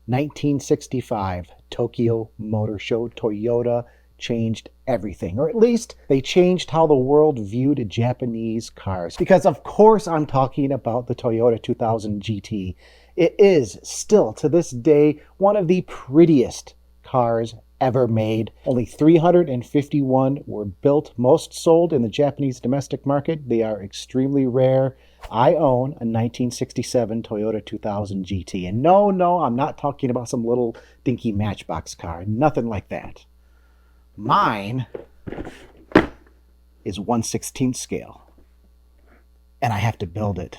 1965 Tokyo Motor Show. Toyota changed everything, or at least they changed how the world viewed Japanese cars. Because of course I'm talking about the Toyota 2000 GT. It is still to this day one of the prettiest cars ever made. Only 351 were built, most sold in the Japanese domestic market. They are extremely rare. I own a 1967 Toyota 2000 GT. And no, I'm not talking about some little dinky matchbox car. Nothing like that. Mine is 1/16 scale. And I have to build it.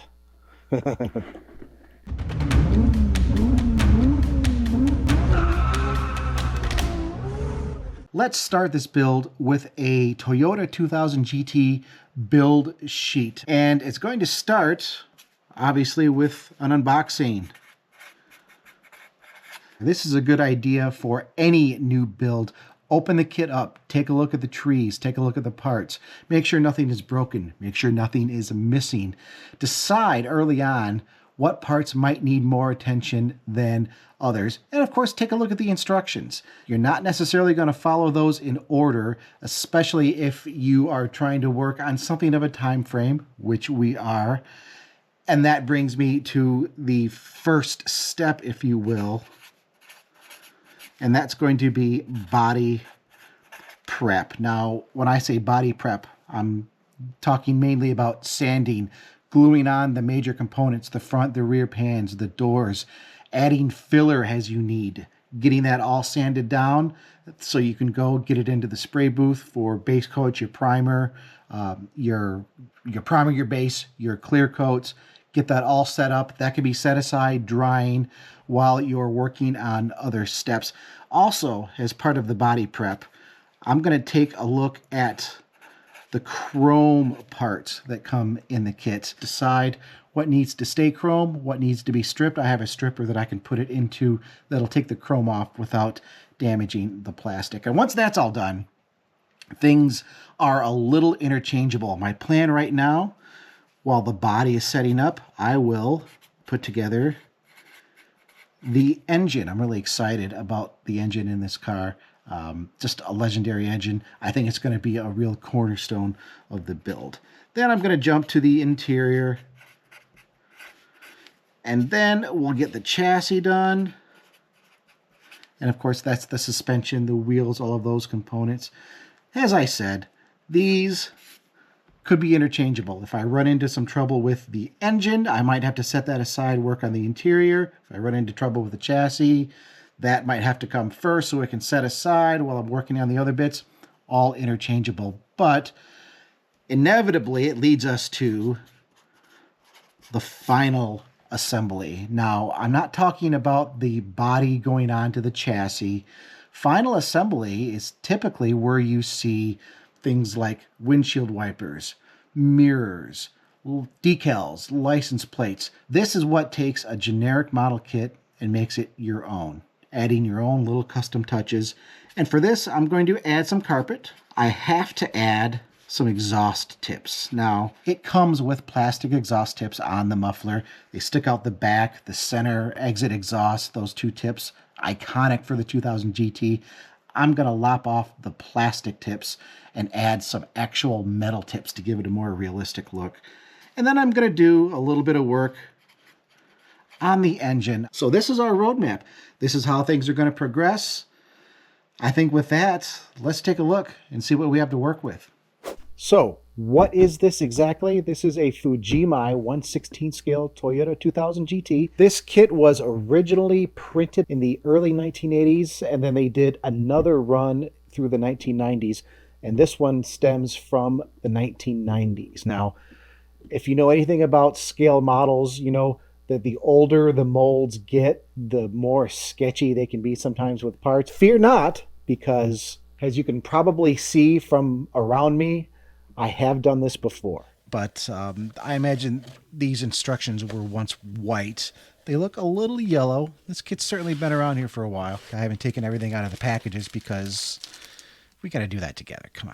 Let's start this build with a Toyota 2000 GT build sheet. And it's going to start, obviously, with an unboxing. This is a good idea for any new build. Open the kit up, take a look at the trees, take a look at the parts, make sure nothing is broken, make sure nothing is missing. Decide early on what parts might need more attention than others. And of course, take a look at the instructions. You're not necessarily going to follow those in order, especially if you are trying to work on something of a time frame, which we are. And that brings me to the first step, if you will. And that's going to be body prep. Now, when I say body prep, I'm talking mainly about sanding, gluing on the major components, the front, the rear pans, the doors, adding filler as you need, getting that all sanded down so you can go get it into the spray booth for base coats, your primer, your primer, your base, your clear coats. Get that all set up. That can be set aside drying while you're working on other steps. Also, as part of the body prep, I'm going to take a look at the chrome parts that come in the kit. Decide what needs to stay chrome, what needs to be stripped. I have a stripper that I can put it into that'll take the chrome off without damaging the plastic. And once that's all done, things are a little interchangeable. My plan right now, while the body is setting up, I will put together the engine. I'm really excited about the engine in this car. Just a legendary engine. I think it's going to be a real cornerstone of the build. Then I'm going to jump to the interior. And then we'll get the chassis done. And of course, that's the suspension, the wheels, all of those components. As I said, these could be interchangeable. If I run into some trouble with the engine, I might have to set that aside, work on the interior. If I run into trouble with the chassis, that might have to come first so it can set aside while I'm working on the other bits. All interchangeable. But inevitably, it leads us to the final assembly. Now, I'm not talking about the body going on to the chassis. Final assembly is typically where you see things like windshield wipers, mirrors, decals, license plates. This is what takes a generic model kit and makes it your own, adding your own little custom touches. And for this, I'm going to add some carpet. I have to add some exhaust tips. Now, it comes with plastic exhaust tips on the muffler. They stick out the back, the center exit exhaust, those two tips, iconic for the 2000 GT. I'm going to lop off the plastic tips and add some actual metal tips to give it a more realistic look. And then I'm going to do a little bit of work on the engine. So this is our roadmap. This is how things are going to progress. I think with that, let's take a look and see what we have to work with. So what is this exactly? This is a Fujimi 1/16 scale Toyota 2000 GT. This kit was originally printed in the early 1980s, and then they did another run through the 1990s. And this one stems from the 1990s. Now, if you know anything about scale models, you know that the older the molds get, the more sketchy they can be sometimes with parts. Fear not, because as you can probably see from around me, I have done this before. But I imagine these instructions were once white. They look a little yellow. This kit's certainly been around here for a while. I haven't taken everything out of the packages because we got to do that together. Come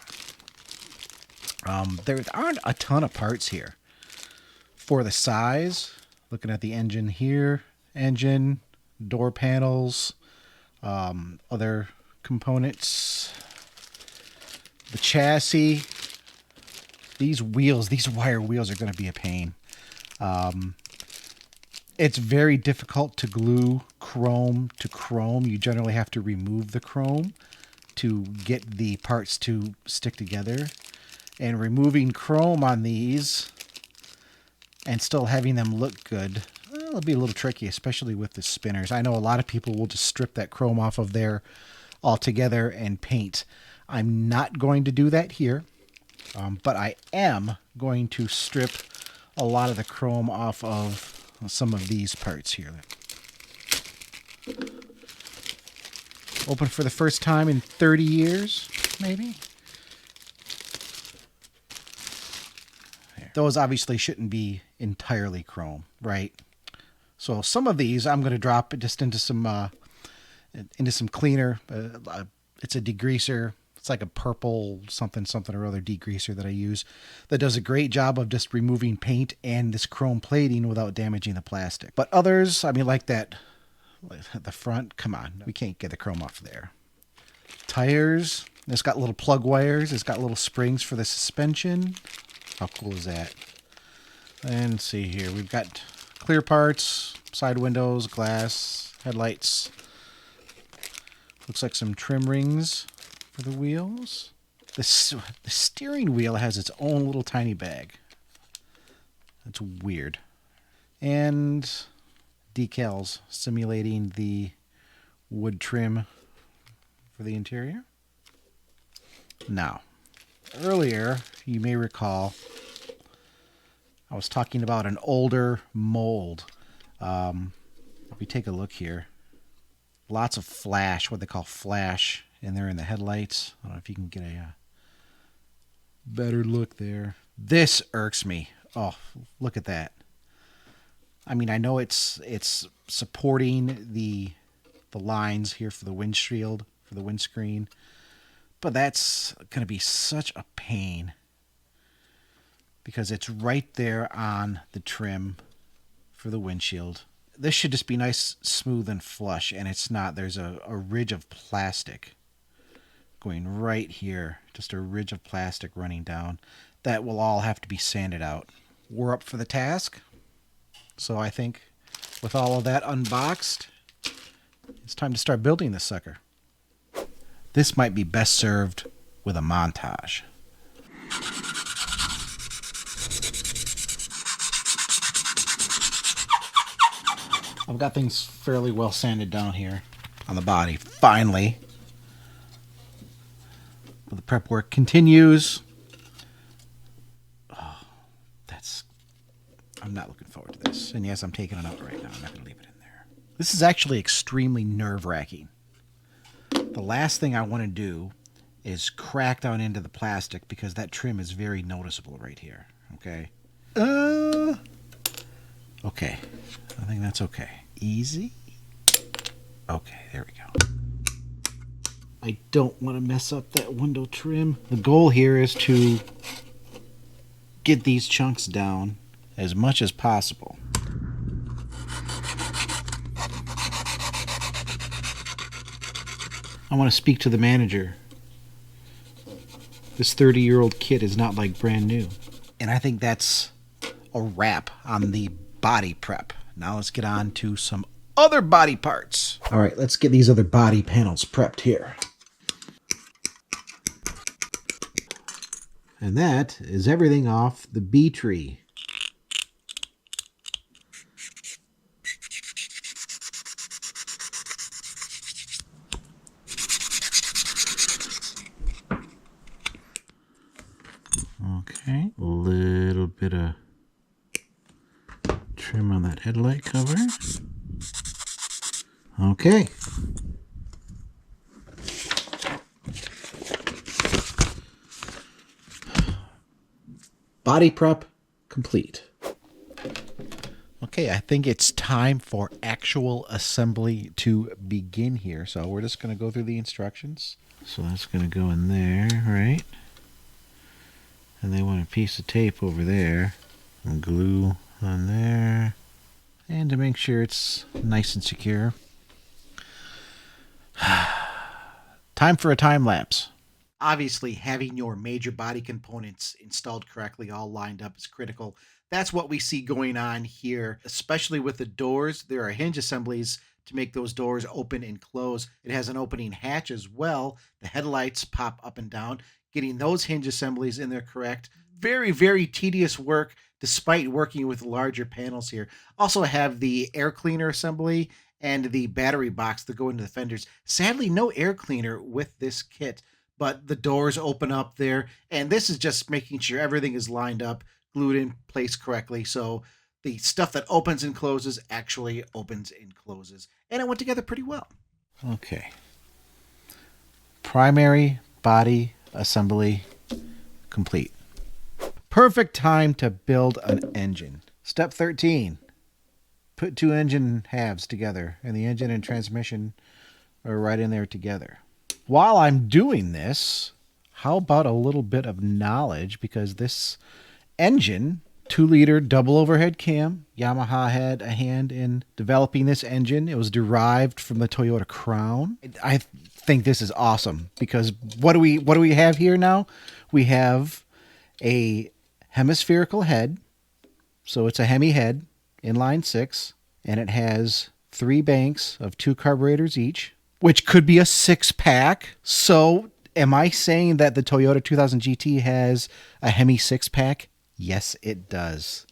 on. There aren't a ton of parts here for the size. Looking at the engine here, engine, door panels, other components, the chassis. These wheels, these wire wheels are going to be a pain. It's very difficult to glue chrome to chrome. You generally have to remove the chrome to get the parts to stick together. And removing chrome on these and still having them look good, well, it'll be a little tricky, especially with the spinners. I know a lot of people will just strip that chrome off of there altogether and paint. I'm not going to do that here, but I am going to strip a lot of the chrome off of some of these parts here. Open for the first time in 30 years, maybe. There. Those obviously shouldn't be entirely chrome, right? So some of these I'm going to drop just into some cleaner. It's a degreaser. It's like a purple something or other degreaser that I use that does a great job of just removing paint and this chrome plating without damaging the plastic. But others, I mean, like that, the front, come on, we can't get the chrome off there. Tires, it's got little plug wires. It's got little springs for the suspension. How cool is that? And let's see here. We've got clear parts, side windows, glass, headlights. Looks like some trim rings for the wheels. The steering wheel has its own little tiny bag. That's weird. And decals simulating the wood trim for the interior. Now, earlier, you may recall, I was talking about an older mold. If we take a look here, lots of flash, what they call flash, in there in the headlights. I don't know if you can get a better look there. This irks me. Oh, look at that. I mean, I know it's supporting the lines here for the windshield, for the windscreen, but that's going to be such a pain because it's right there on the trim for the windshield. This should just be nice, smooth, and flush, and it's not. There's a ridge of plastic going right here, just a ridge of plastic running down. That will all have to be sanded out. We're up for the task. So I think with all of that unboxed, it's time to start building this sucker. This might be best served with a montage. I've got things fairly well sanded down here on the body, finally. The prep work continues. Oh, I'm not looking forward to this. And yes, I'm taking it out right now. I'm not going to leave it in there. This is actually extremely nerve-wracking. The last thing I want to do is crack down into the plastic because that trim is very noticeable right here. Okay? Okay. I think that's okay. Easy. Okay, there we go. I don't want to mess up that window trim. The goal here is to get these chunks down as much as possible. I want to speak to the manager. This 30-year-old kit is not like brand new. And I think that's a wrap on the body prep. Now let's get on to some other body parts. All right, let's get these other body panels prepped here. And that is everything off the B tree. Okay, a little bit of trim on that headlight cover. Okay. Body prep complete. Okay, I think it's time for actual assembly to begin here. So we're just going to go through the instructions. So that's going to go in there, right? And they want a piece of tape over there and glue on there. And to make sure it's nice and secure, Time for a time lapse. Obviously, having your major body components installed correctly, all lined up, is critical. That's what we see going on here, especially with the doors. There are hinge assemblies to make those doors open and close. It has an opening hatch as well. The headlights pop up and down. Getting those hinge assemblies in there correct. Very, very tedious work despite working with larger panels here. Also have the air cleaner assembly and the battery box that go into the fenders. Sadly, no air cleaner with this kit, but the doors open up there, and this is just making sure everything is lined up, glued in place correctly, so the stuff that opens and closes actually opens and closes, and it went together pretty well. Okay. Primary body assembly complete. Perfect time to build an engine. Step 13. Put two engine halves together, and the engine and transmission are right in there together. While I'm doing this, how about a little bit of knowledge? Because this engine, 2-liter double overhead cam, Yamaha had a hand in developing this engine. It was derived from the Toyota Crown. I think this is awesome because what do we have here now? We have a hemispherical head, so it's a Hemi head, inline 6, and it has 3 banks of 2 carburetors each, which could be a 6-pack. So am I saying that the Toyota 2000 GT has a Hemi 6-pack? Yes, it does.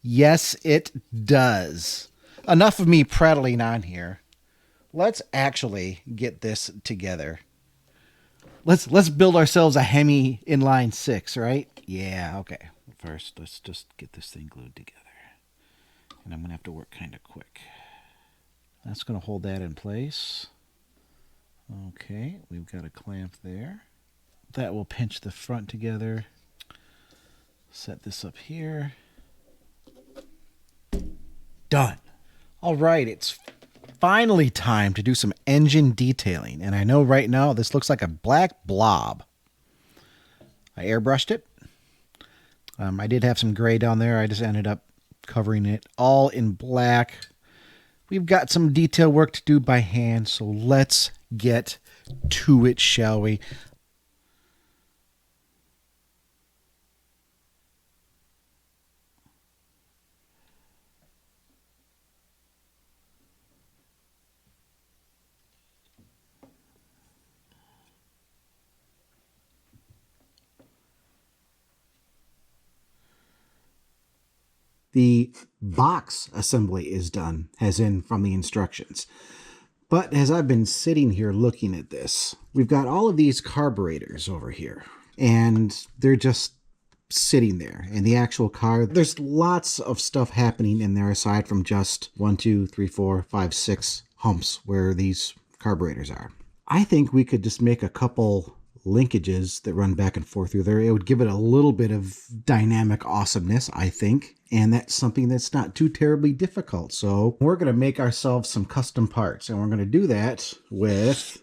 Yes, it does. Enough of me prattling on here. Let's actually get this together. Let's build ourselves a Hemi inline 6, right? Yeah, okay. First, let's just get this thing glued together. And I'm going to have to work kind of quick. That's going to hold that in place. Okay, we've got a clamp there. That will pinch the front together. Set this up here. Done. All right, it's finally time to do some engine detailing. And I know right now this looks like a black blob. I airbrushed it. I did have some gray down there. I just ended up covering it all in black. We've got some detail work to do by hand, so let's get to it, shall we? The box assembly is done, as in from the instructions. But as I've been sitting here looking at this, we've got all of these carburetors over here, and they're just sitting there. And the actual car, there's lots of stuff happening in there aside from just 1, 2, 3, 4, 5, 6 humps where these carburetors are. I think we could just make a couple linkages that run back and forth through there. It would give it a little bit of dynamic awesomeness, I think. And that's something that's not too terribly difficult. So we're going to make ourselves some custom parts. And we're going to do that with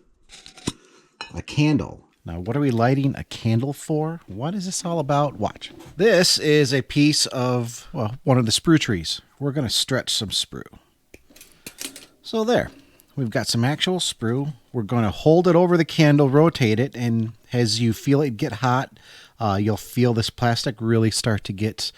a candle. Now, what are we lighting a candle for? What is this all about? Watch. This is a piece of, well, one of the sprue trees. We're going to stretch some sprue. So there. We've got some actual sprue. We're going to hold it over the candle, rotate it, and as you feel it get hot, you'll feel this plastic really start to get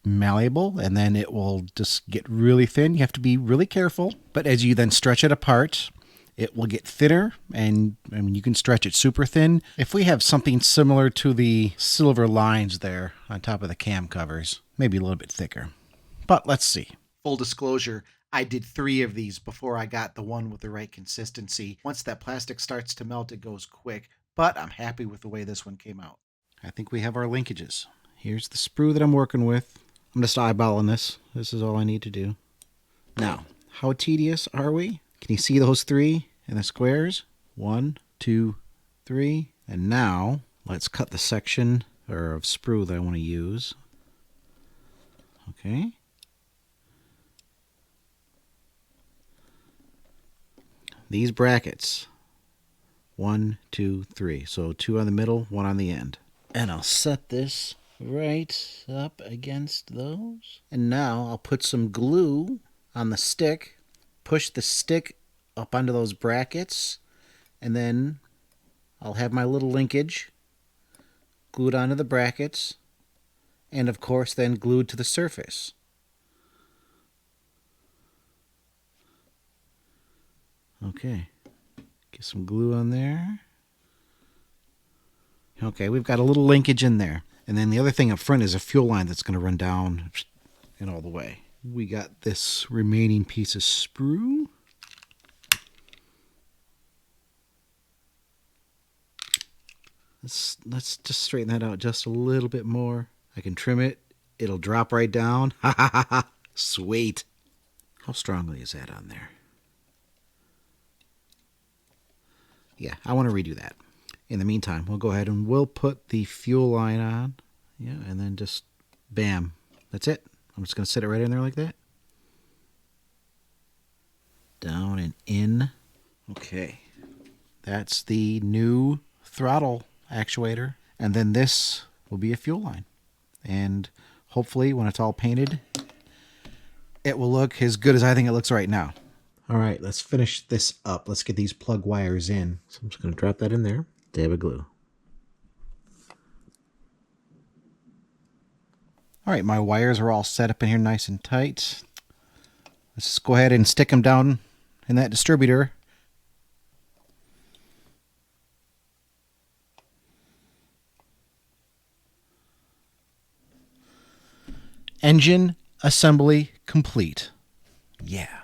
malleable, and then it will just get really thin. You have to be really careful, but as you then stretch it apart, it will get thinner, and I mean, you can stretch it super thin. If we have something similar to the silver lines there on top of the cam covers, maybe a little bit thicker, but let's see. Full disclosure, I did 3 of these before I got the one with the right consistency. Once that plastic starts to melt, it goes quick, but I'm happy with the way this one came out. I think we have our linkages. Here's the sprue that I'm working with. I'm just eyeballing this. This is all I need to do. Now, how tedious are we? Can you see those 3 in the squares? 1, 2, 3. And now, let's cut the section of sprue that I want to use. Okay. These brackets, 1, 2, 3. So 2 on the middle, 1 on the end. And I'll set this right up against those. And now I'll put some glue on the stick, push the stick up onto those brackets, and then I'll have my little linkage glued onto the brackets, and of course then glued to the surface. Okay, get some glue on there. Okay, we've got a little linkage in there. And then the other thing up front is a fuel line that's going to run down and all the way. We got this remaining piece of sprue. Let's just straighten that out just a little bit more. I can trim it. It'll drop right down. Ha ha ha ha. Sweet. How strongly is that on there? Yeah, I want to redo that. In the meantime, we'll go ahead and we'll put the fuel line on. Yeah, and then just bam. That's it. I'm just going to set it right in there like that. Down and in. Okay. That's the new throttle actuator. And then this will be a fuel line. And hopefully when it's all painted, it will look as good as I think it looks right now. All right, let's finish this up. Let's get these plug wires in. So I'm just going to drop that in there. Dab of glue. All right, my wires are all set up in here nice and tight. Let's just go ahead and stick them down in that distributor. Engine assembly complete. Yeah.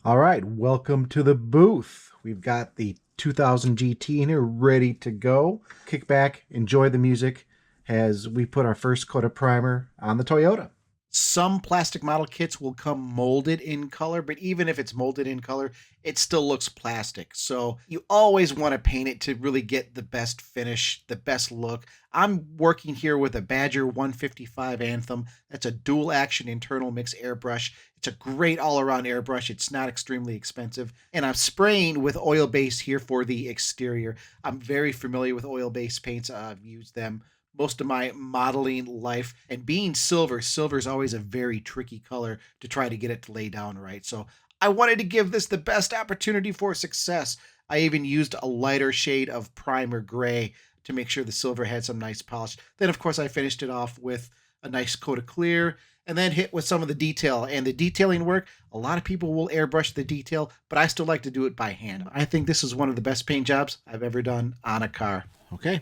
All right, welcome to the booth. We've got the 2000 GT in here ready to go. Kick back, enjoy the music as we put our first coat of primer on the Toyota. Some plastic model kits will come molded in color, but even if it's molded in color, it still looks plastic. So you always want to paint it to really get the best finish, the best look. I'm working here with a Badger 155 Anthem. That's a dual action internal mix airbrush. It's a great all-around airbrush. It's not extremely expensive. And I'm spraying with oil base here for the exterior. I'm very familiar with oil-based paints. I've used them most of my modeling life, and being silver is always a very tricky color to try to get it to lay down right. So I wanted to give this the best opportunity for success. I even used a lighter shade of primer gray to make sure the silver had some nice polish. Then of course I finished it off with a nice coat of clear and then hit with some of the detail. And the detailing work, a lot of people will airbrush the detail, but I still like to do it by hand. I think this is one of the best paint jobs I've ever done on a car. Okay.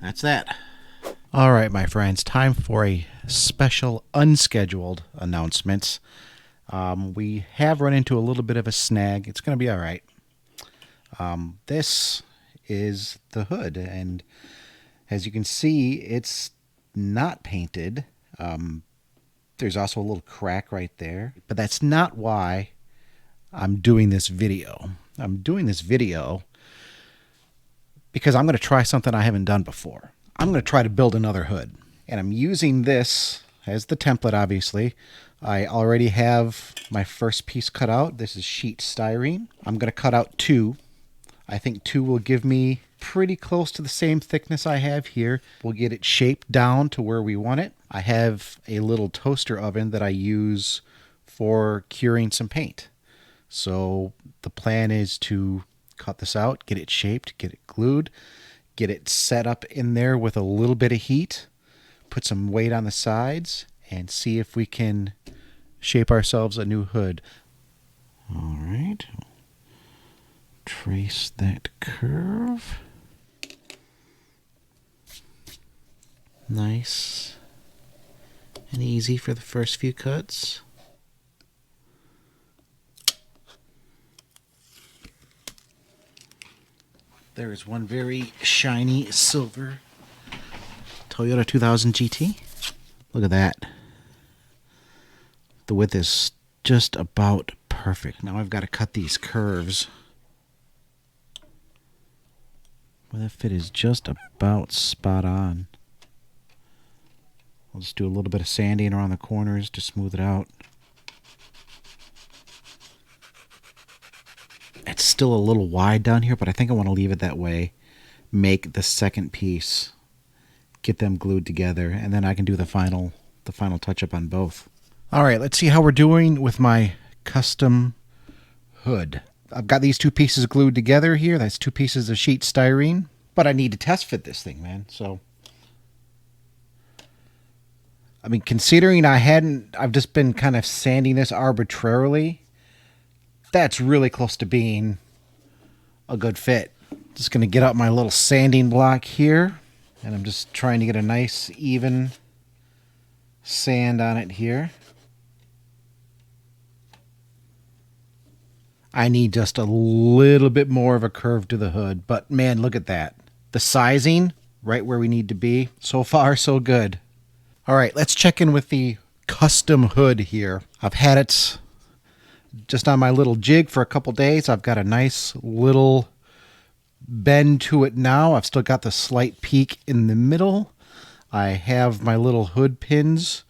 That's that. All right, my friends, time for a special unscheduled announcement. We have run into a little bit of a snag. It's going to be all right. This is the hood, and as you can see, it's not painted. There's also a little crack right there, but that's not why I'm doing this video. I'm doing this video because I'm going to try something I haven't done before. I'm going to try to build another hood. And I'm using this as the template, obviously. I already have my first piece cut out. This is sheet styrene. I'm going to cut out 2. I think 2 will give me pretty close to the same thickness I have here. We'll get it shaped down to where we want it. I have a little toaster oven that I use for curing some paint. So the plan is to cut this out, get it shaped, get it glued, get it set up in there with a little bit of heat, put some weight on the sides, and see if we can shape ourselves a new hood. All right. Trace that curve. Nice and easy for the first few cuts. There is one very shiny silver Toyota 2000 GT. Look at that. The width is just about perfect. Now I've got to cut these curves. Well, that fit is just about spot on. I'll just do a little bit of sanding around the corners to smooth it out. It's still a little wide down here, but I think I want to leave it that way. Make the second piece. Get them glued together, and then I can do the final touch-up on both. All right, let's see how we're doing with my custom hood. I've got these two pieces glued together here. That's two pieces of sheet styrene. But I need to test fit this thing, man. So, I mean, considering I've just been kind of sanding this arbitrarily, that's really close to being a good fit. Just going to get out my little sanding block here, and I'm just trying to get a nice even sand on it here. I need just a little bit more of a curve to the hood, but man, look at that. The sizing, right where we need to be. So far, so good. All right, let's check in with the custom hood here. I've had it just on my little jig for a couple days. I've got a nice little bend to it now. I've still got the slight peak in the middle. I have my little hood pins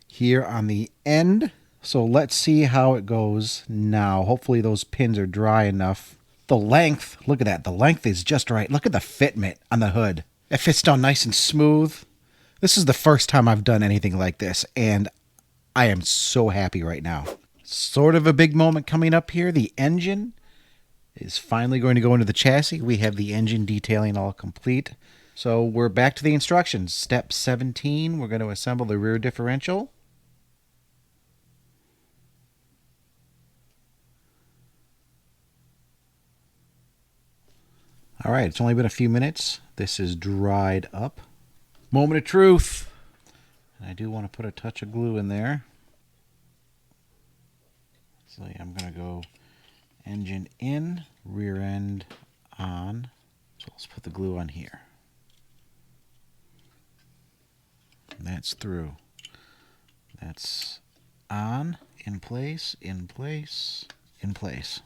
here on the end. So let's see how it goes now. Hopefully those pins are dry enough. The length, look at that. The length is just right. Look at the fitment on the hood. It fits down nice and smooth. This is the first time I've done anything like this, and I am so happy right now. Sort of a big moment coming up here. The engine is finally going to go into the chassis. We have the engine detailing all complete. So we're back to the instructions. Step 17, we're going to assemble the rear differential. All right, it's only been a few minutes. This is dried up. Moment of truth. I do want to put a touch of glue in there. So I'm going to go engine in, rear end on. So let's put the glue on here. And that's through. That's on, in place, in place, in place.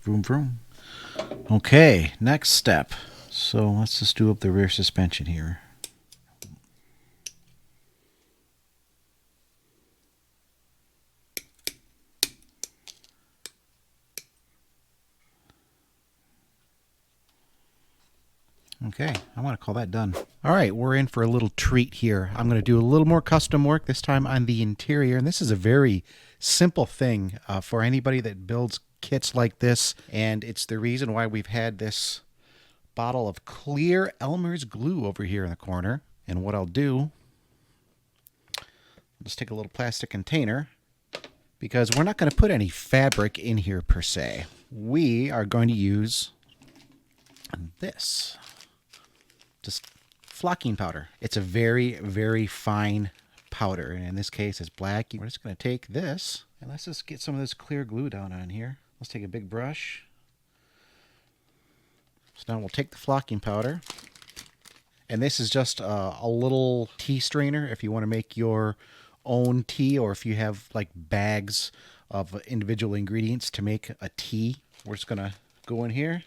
Vroom, vroom. Okay, next step. So let's just do up the rear suspension here. Okay, I want to call that done. All right, we're in for a little treat here. I'm going to do a little more custom work, this time on the interior. And this is a very simple thing for anybody that builds kits like this. And it's the reason why we've had this bottle of clear Elmer's glue over here in the corner. And what I'll do, I'll just take a little plastic container, because we're not going to put any fabric in here per se. We are going to use this. Just flocking powder. It's a very, very fine powder. And in this case, it's black. We're just going to take this and let's just get some of this clear glue down on here. Let's take a big brush. So now we'll take the flocking powder. And this is just a little tea strainer if you want to make your own tea, or if you have like bags of individual ingredients to make a tea. We're just going to go in here,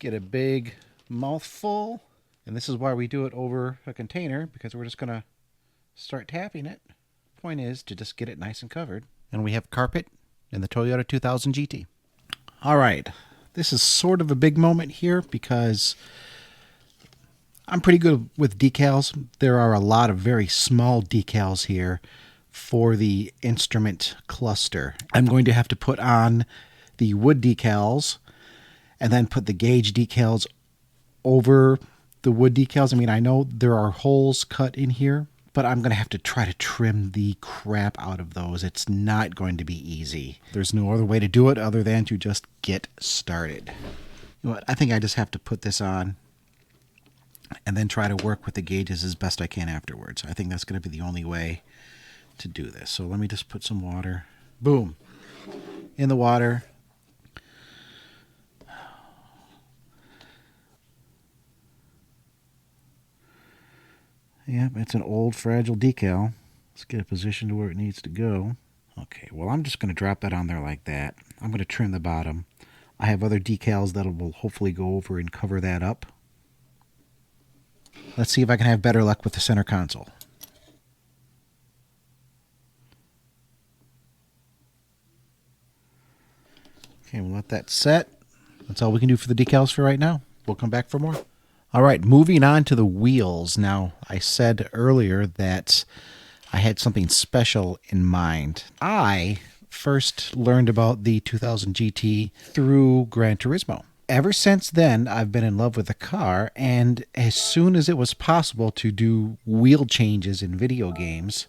get a big mouthful, and this is why we do it over a container, because we're just going to start tapping it. Point is to just get it nice and covered. And we have carpet in the Toyota 2000 GT. All right, this is sort of a big moment here because I'm pretty good with decals. There are a lot of very small decals here for the instrument cluster. I'm going to have to put on the wood decals and then put the gauge decals over the wood decals. I mean, I know there are holes cut in here, but I'm going to have to try to trim the crap out of those. It's not going to be easy. There's no other way to do it other than to just get started. You know what? I think I just have to put this on and then try to work with the gauges as best I can afterwards. I think that's going to be the only way to do this. So let me just put some water. Boom. In the water. Yep, it's an old fragile decal. Let's get it positioned to where it needs to go. Okay, well, I'm just going to drop that on there like that. I'm going to trim the bottom. I have other decals that will hopefully go over and cover that up. Let's see if I can have better luck with the center console. Okay, we'll let that set. That's all we can do for the decals for right now. We'll come back for more. All right, moving on to the wheels. Now, I said earlier that I had something special in mind. I first learned about the 2000 GT through Gran Turismo. Ever since then, I've been in love with the car, and as soon as it was possible to do wheel changes in video games,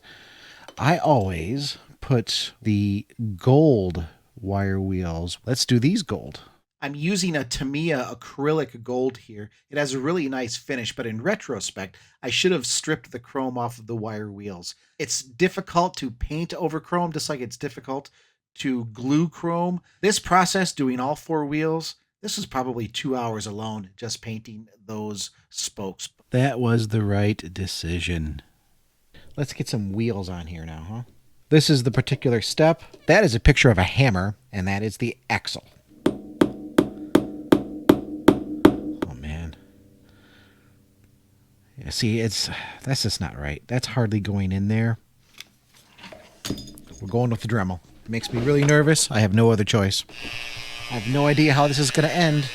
I always put the gold wire wheels. Let's do these gold. I'm using a Tamiya acrylic gold here. It has a really nice finish, but in retrospect, I should have stripped the chrome off of the wire wheels. It's difficult to paint over chrome, just like it's difficult to glue chrome. This process, doing all 4 wheels, this was probably 2 hours alone, just painting those spokes. That was the right decision. Let's get some wheels on here now, huh? This is the particular step. That is a picture of a hammer, and that is the axle. See, that's just not right. That's hardly going in there. We're going with the Dremel. It makes me really nervous. I have no other choice. I have no idea how this is going to end.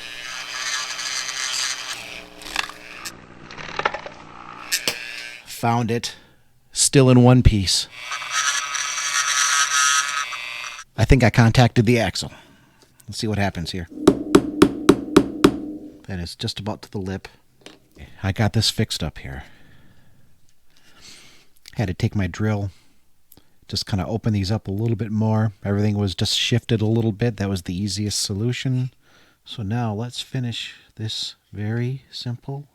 Found it. Still in one piece. I think I contacted the axle. Let's see what happens here. That is just about to the lip. I got this fixed up here. Had to take my drill, just kind of open these up a little bit more. Everything was just shifted a little bit. That was the easiest solution. So now let's finish this very simple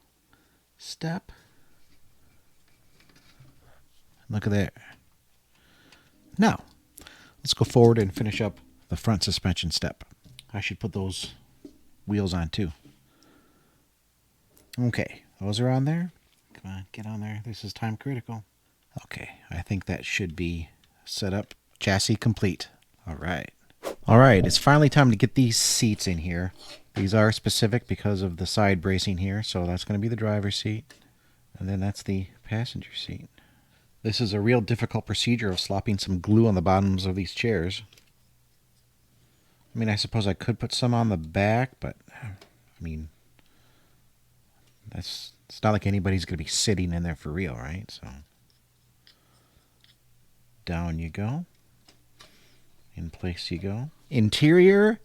step. Look at that. Now, let's go forward and finish up the front suspension step. I should put those wheels on too. Okay, those are on there. Come on, get on there. This is time critical. Okay, I think that should be set up. Chassis complete. All right. All right, it's finally time to get these seats in here. These are specific because of the side bracing here, so that's going to be the driver's seat. And then that's the passenger seat. This is a real difficult procedure of slopping some glue on the bottoms of these chairs. I mean, I suppose I could put some on the back, but, I mean, it's not like anybody's going to be sitting in there for real, right? So, down you go. In place you go. Interior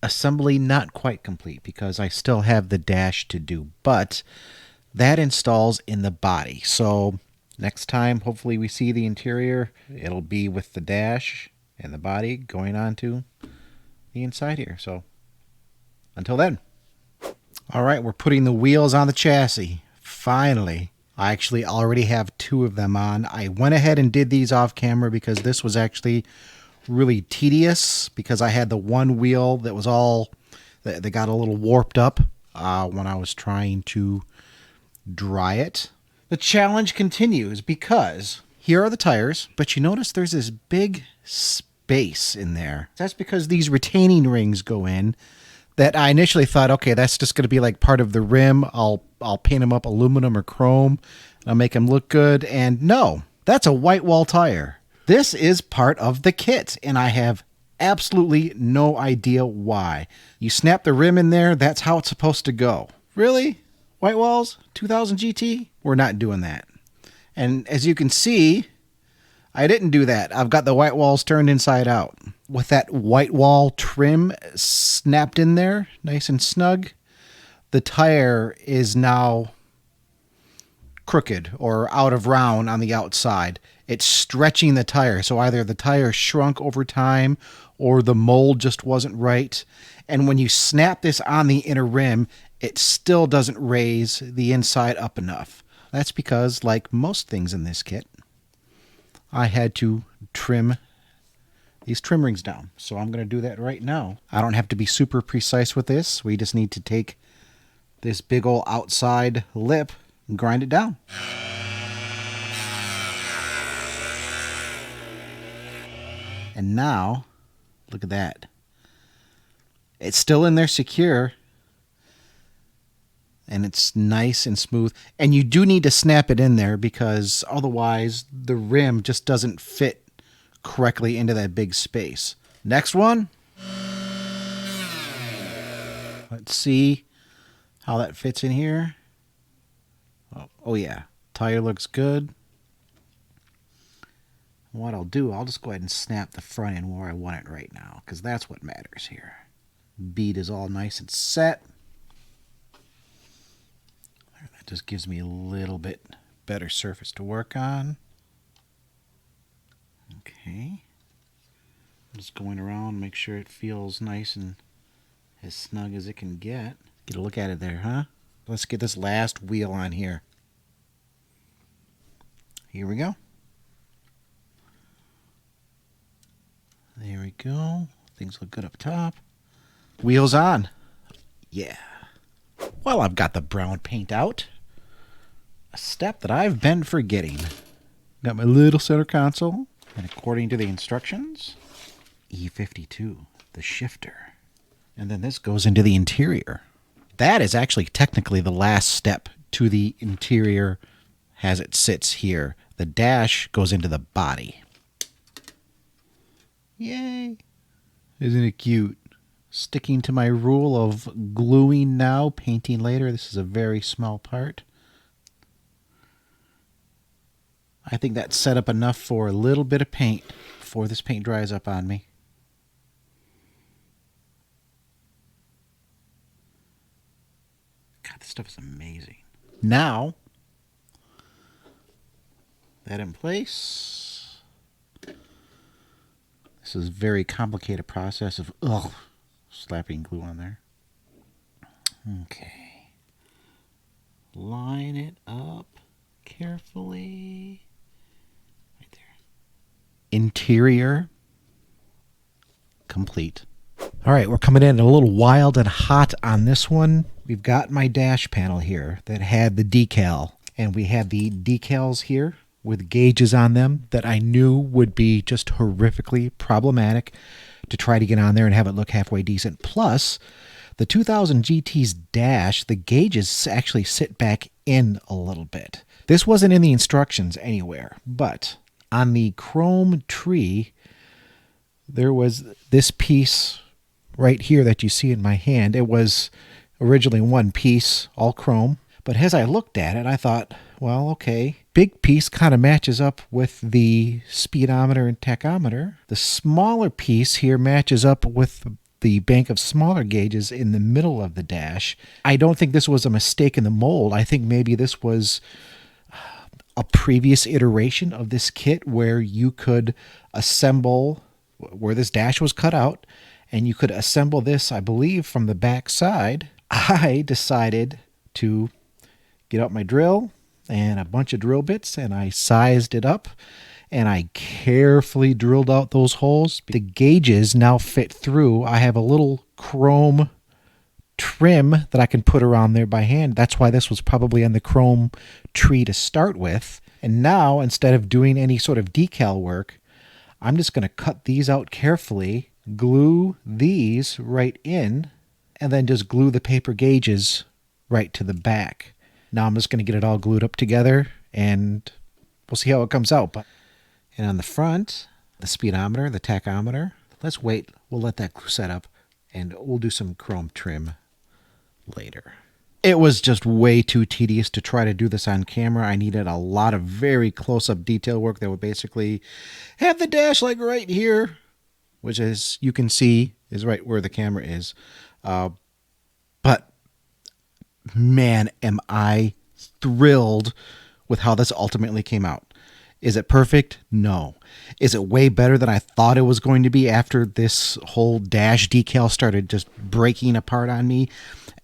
assembly not quite complete because I still have the dash to do, but that installs in the body. So next time, hopefully we see the interior, it'll be with the dash and the body going on to the inside here. So until then. All right, we're putting the wheels on the chassis. Finally. I actually already have 2 of them on. I went ahead and did these off camera because this was actually really tedious because I had the one wheel that was all, that got a little warped up when I was trying to dry it. The challenge continues because here are the tires, but you notice there's this big space in there. That's because these retaining rings go in that I initially thought, okay, that's just going to be like part of the rim. I'll paint them up aluminum or chrome. I'll make them look good. And no, that's a white wall tire. This is part of the kit, and I have absolutely no idea why. You snap the rim in there, that's how it's supposed to go. Really? White walls? 2000 GT? We're not doing that. And as you can see, I didn't do that. I've got the white walls turned inside out. With that white wall trim snapped in there, nice and snug, the tire is now crooked or out of round on the outside. It's stretching the tire. So either the tire shrunk over time or the mold just wasn't right. And when you snap this on the inner rim, it still doesn't raise the inside up enough. That's because, like most things in this kit, I had to trim these trim rings down. So I'm going to do that right now. I don't have to be super precise with this. We just need to take this big old outside lip and grind it down. And now, look at that. It's still in there secure. And it's nice and smooth. And you do need to snap it in there because otherwise the rim just doesn't fit correctly into that big space. Next one. Let's see how that fits in here. Oh yeah, tire looks good. What I'll do, I'll just go ahead and snap the front end where I want it right now, because that's what matters here. Bead is all nice and set. That just gives me a little bit better surface to work on. Okay. I'm just going around, make sure it feels nice and as snug as it can get. Get a look at it there, huh? Let's get this last wheel on here. Here we go. There we go. Things look good up top. Wheels on. Yeah. Well, I've got the brown paint out. A step that I've been forgetting. Got my little center console. And according to the instructions, E52, the shifter. And then this goes into the interior. That is actually technically the last step to the interior as it sits here. The dash goes into the body. Yay! Isn't it cute? Sticking to my rule of gluing now, painting later. This is a very small part. I think that's set up enough for a little bit of paint before this paint dries up on me. God, this stuff is amazing. Now, that in place. This is a very complicated process of slapping glue on there. Okay. Line it up carefully. Right there. Interior complete. All right, we're coming in a little wild and hot on this one. We've got my dash panel here that had the decal, and we had the decals here with gauges on them that I knew would be just horrifically problematic to try to get on there and have it look halfway decent. Plus, the 2000 GT's dash, the gauges actually sit back in a little bit. This wasn't in the instructions anywhere, but on the chrome tree, there was this piece right here that you see in my hand. It was originally one piece, all chrome. But as I looked at it, I thought, well, okay, big piece kind of matches up with the speedometer and tachometer. The smaller piece here matches up with the bank of smaller gauges in the middle of the dash. I don't think this was a mistake in the mold. I think maybe this was a previous iteration of this kit where you could assemble, where this dash was cut out, and you could assemble this, I believe, from the back side. I decided to get out my drill and a bunch of drill bits, and I sized it up, and I carefully drilled out those holes. The gauges now fit through. I have a little chrome trim that I can put around there by hand. That's why this was probably on the chrome tree to start with. And now, instead of doing any sort of decal work, I'm just going to cut these out carefully, glue these right in, and then just glue the paper gauges right to the back. Now I'm just going to get it all glued up together, and we'll see how it comes out. And on the front, the speedometer, the tachometer, let's wait. We'll let that glue set up, and we'll do some chrome trim later. It was just way too tedious to try to do this on camera. I needed a lot of very close-up detail work that would basically have the dash like right here, which, as you can see, is right where the camera is. But man, am I thrilled with how this ultimately came out. Is it perfect? No. Is it way better than I thought it was going to be after this whole dash decal started just breaking apart on me?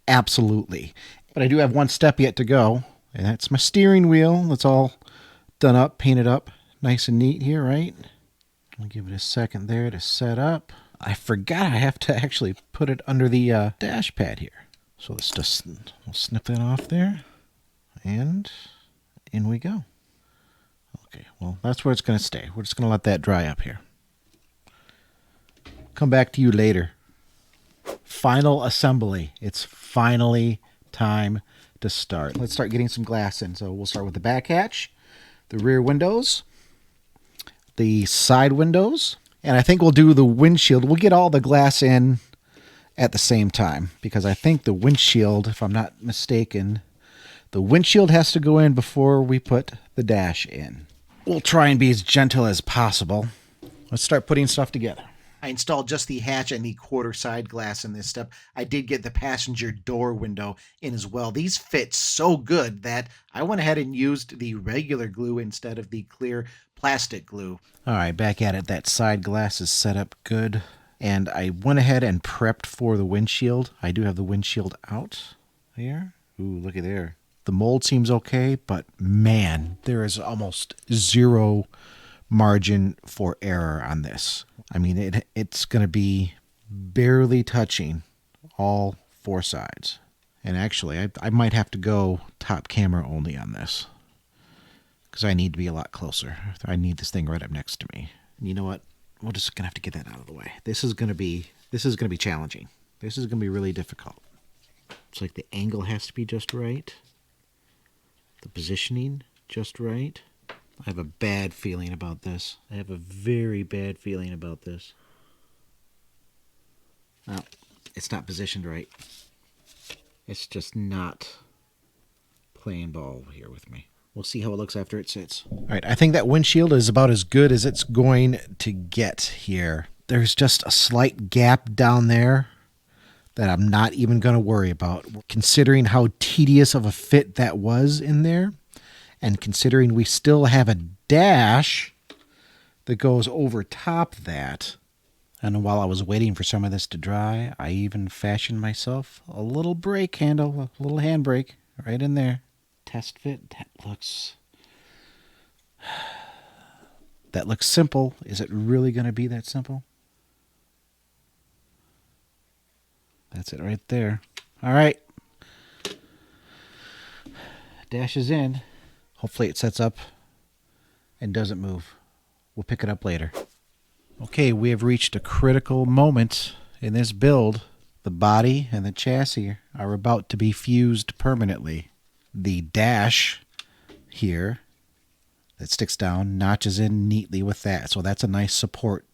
Absolutely. But I do have one step yet to go, and that's my steering wheel. It's all done up, painted up, nice and neat here, right? I'll give it a second there to set up. I forgot I have to actually put it under the dash pad here. So let's just we'll snip that off there, and in we go. Okay, well, that's where it's going to stay. We're just going to let that dry up here. Come back to you later. Final assembly. It's finally time to start. Let's start getting some glass in. So we'll start with the back hatch, the rear windows, the side windows, and I think we'll do the windshield. We'll get all the glass in at the same time, because I think the windshield, if I'm not mistaken, the windshield has to go in before we put the dash in. we'll try and be as gentle as possible. Let's start putting stuff together. I installed just the hatch and the quarter side glass in this step. I did get the passenger door window in as well. These fit so good that I went ahead and used the regular glue instead of the clear plastic glue. All right, back at it. That side glass is set up good. And I went ahead and prepped for the windshield. I do have the windshield out here. Ooh, looky there. The mold seems okay, but man, there is almost zero margin for error on this. I mean, it's going to be barely touching all four sides. And actually, I might have to go top camera only on this because I need to be a lot closer. I need this thing right up next to me. And you know what? We're just going to have to get that out of the way. This is going to be challenging. This is going to be really difficult. It's like the angle has to be just right. The positioning just right. I have a bad feeling about this. I have a very bad feeling about this. Well, it's not positioned right. It's just not playing ball here with me. We'll see how it looks after it sits. All right, I think that windshield is about as good as it's going to get here. There's just a slight gap down there that I'm not even going to worry about, considering how tedious of a fit that was in there, and considering we still have a dash that goes over top that. And while I was waiting for some of this to dry, I even fashioned myself a little brake handle, a little handbrake right in there. Test fit. That looks simple. Is it really going to be that simple? That's it right there. All right. Dash is in. Hopefully it sets up and doesn't move. We'll pick it up later. Okay, we have reached a critical moment in this build. The body and the chassis are about to be fused permanently. The dash here that sticks down notches in neatly with that. So that's a nice support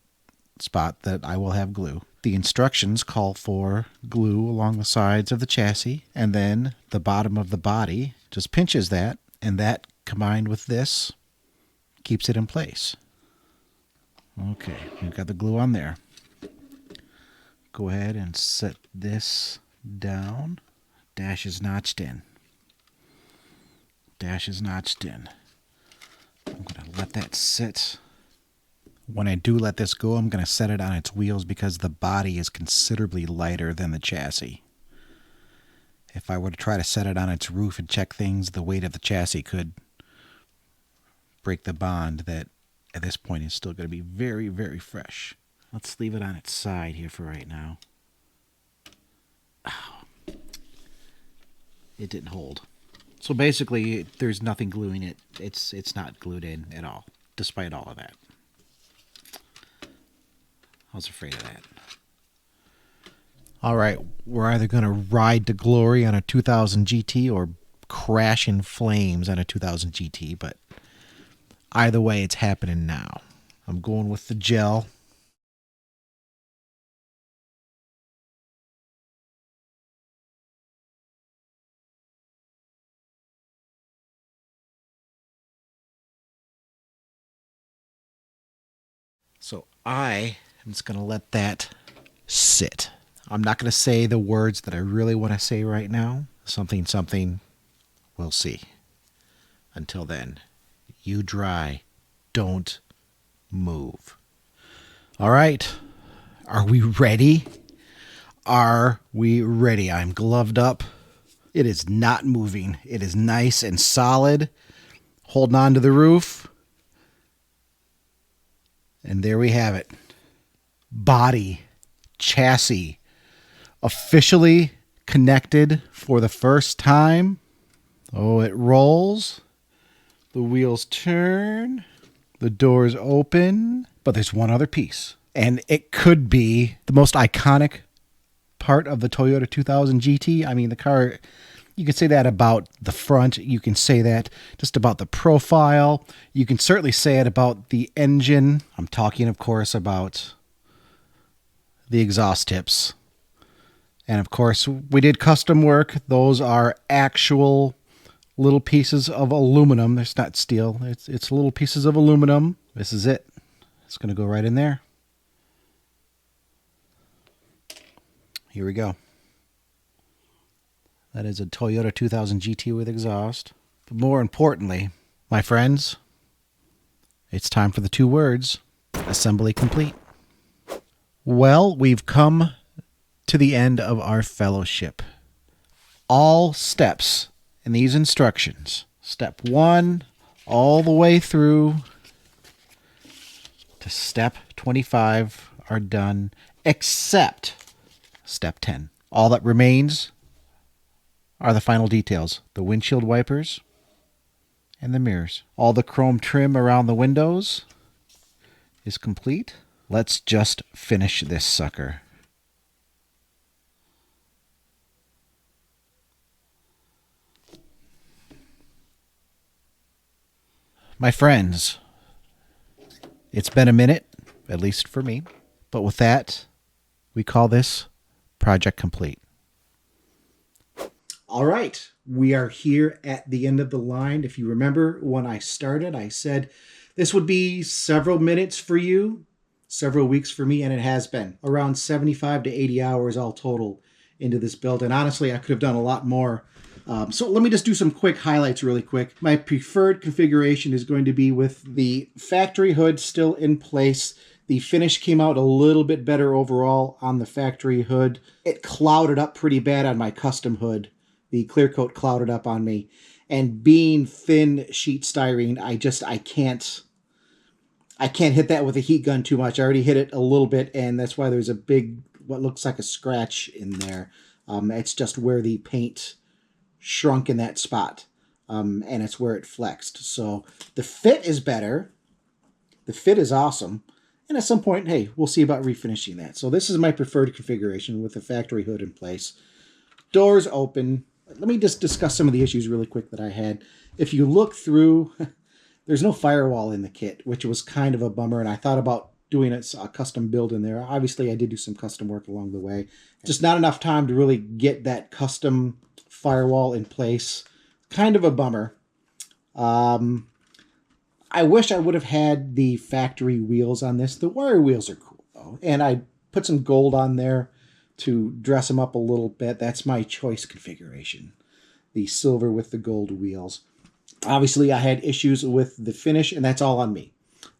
spot that I will have glue. The instructions call for glue along the sides of the chassis, and then the bottom of the body just pinches that, and that combined with this keeps it in place. Okay, we've got the glue on there. Go ahead and set this down. Dash is notched in. Dash is notched in. I'm going to let that sit. When I do let this go, I'm going to set it on its wheels because the body is considerably lighter than the chassis. If I were to try to set it on its roof and check things, the weight of the chassis could break the bond that at this point is still going to be very, very fresh. Let's leave it on its side here for right now. Oh, it didn't hold. So basically, there's nothing gluing it. It's not glued in at all, despite all of that. I was afraid of that. All right, we're either going to ride to glory on a 2000 GT or crash in flames on a 2000 GT, but either way, it's happening now. I'm going with the gel. So I am just going to let that sit. I'm not going to say the words that I really want to say right now. Something, we'll see. Until then, you dry. Don't move. All right. Are we ready? Are we ready? I'm gloved up. It is not moving. It is nice and solid. Holding on to the roof. And there we have it. Body, chassis, officially connected for the first time. Oh, it rolls. The wheels turn. The doors open. But there's one other piece. And it could be the most iconic part of the Toyota 2000 GT. I mean, the car, you can say that about the front. You can say that just about the profile. You can certainly say it about the engine. I'm talking, of course, about the exhaust tips. And, of course, we did custom work. Those are actual little pieces of aluminum. It's not steel. It's little pieces of aluminum. This is it. It's going to go right in there. Here we go. That is a Toyota 2000 GT with exhaust. But more importantly, my friends, it's time for the 2 words, assembly complete. Well, we've come to the end of our fellowship. All steps in these instructions, step 1 all the way through to step 25 are done, except step 10. All that remains are the final details, the windshield wipers and the mirrors. All the chrome trim around the windows is complete. Let's just finish this sucker. My friends, it's been a minute, at least for me, but with that, we call this project complete. All right, we are here at the end of the line. If you remember when I started, I said this would be several minutes for you, several weeks for me, and it has been. Around 75 to 80 hours all total into this build, and honestly, I could have done a lot more. So let me just do some quick highlights really quick. My preferred configuration is going to be with the factory hood still in place. The finish came out a little bit better overall on the factory hood. It clouded up pretty bad on my custom hood. The clear coat clouded up on me. And being thin sheet styrene, I can't hit that with a heat gun too much. I already hit it a little bit, and that's why there's a big, what looks like a scratch in there. It's just where the paint shrunk in that spot, and it's where it flexed. So the fit is better. The fit is awesome. And at some point, hey, we'll see about refinishing that. So this is my preferred configuration with the factory hood in place. Doors open. Let me just discuss some of the issues really quick that I had. If you look through, there's no firewall in the kit, which was kind of a bummer. And I thought about doing a custom build in there. Obviously, I did do some custom work along the way. Just not enough time to really get that custom firewall in place. Kind of a bummer. I wish I would have had the factory wheels on this. The wire wheels are cool, though. And I put some gold on there to dress them up a little bit. That's my choice configuration. The silver with the gold wheels. Obviously, I had issues with the finish, and that's all on me.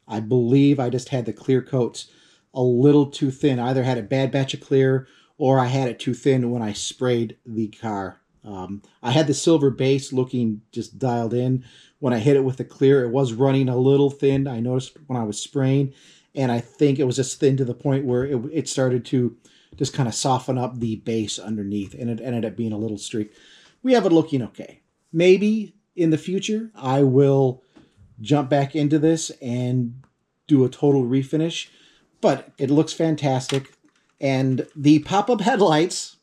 I believe I just had the clear coats a little too thin. I either had a bad batch of clear, or I had it too thin when I sprayed the car. I had the silver base looking just dialed in. When I hit it with the clear, it was running a little thin. I noticed when I was spraying, and I think it was just thin to the point where it started to just kind of soften up the base underneath, and it ended up being a little streak. We have it looking okay. Maybe in the future, I will jump back into this and do a total refinish, but it looks fantastic. And the pop-up headlights,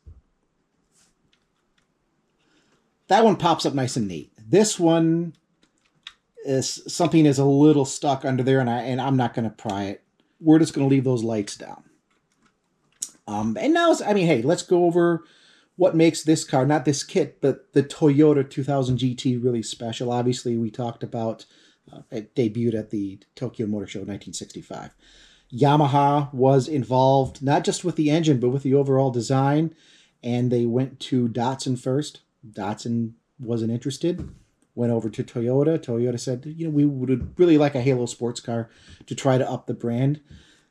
that one pops up nice and neat. This one is something is a little stuck under there, and I'm not going to pry it. We're just going to leave those lights down. And now, I mean, hey, let's go over what makes this car, not this kit, but the Toyota 2000 GT really special. Obviously, we talked about it debuted at the Tokyo Motor Show 1965. Yamaha was involved not just with the engine, but with the overall design, and they went to Datsun first. Datsun wasn't interested, went over to Toyota. Toyota said, you know, we would really like a Halo sports car to try to up the brand.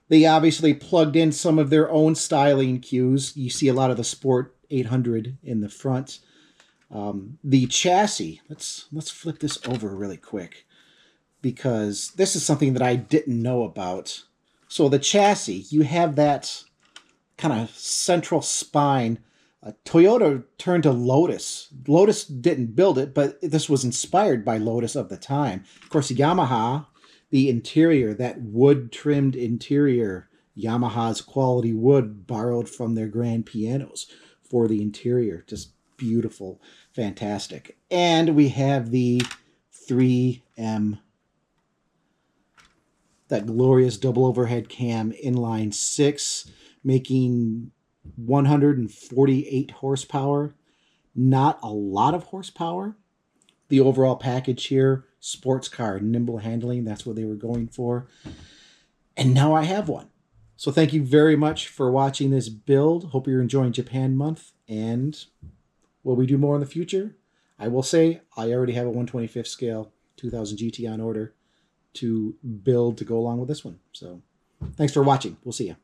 They obviously plugged in some of their own styling cues. You see a lot of the Sport 800 in the front. The chassis, let's flip this over really quick, because this is something that I didn't know about. So the chassis, you have that kind of central spine. Toyota turned to Lotus. Lotus didn't build it, but this was inspired by Lotus of the time. Of course, Yamaha, the interior, that wood-trimmed interior, Yamaha's quality wood borrowed from their grand pianos for the interior. Just beautiful, fantastic. And we have the 3M, that glorious double overhead cam inline 6, making 148 horsepower. Not a lot of horsepower, the overall package here, sports car, nimble handling, that's what they were going for. And now I have one. So thank you very much for watching this build. Hope you're enjoying Japan Month. And will we do more in the future? I will say I already have a 1/25th scale 2000 GT on order to build to go along with this one. So thanks for watching. We'll see you.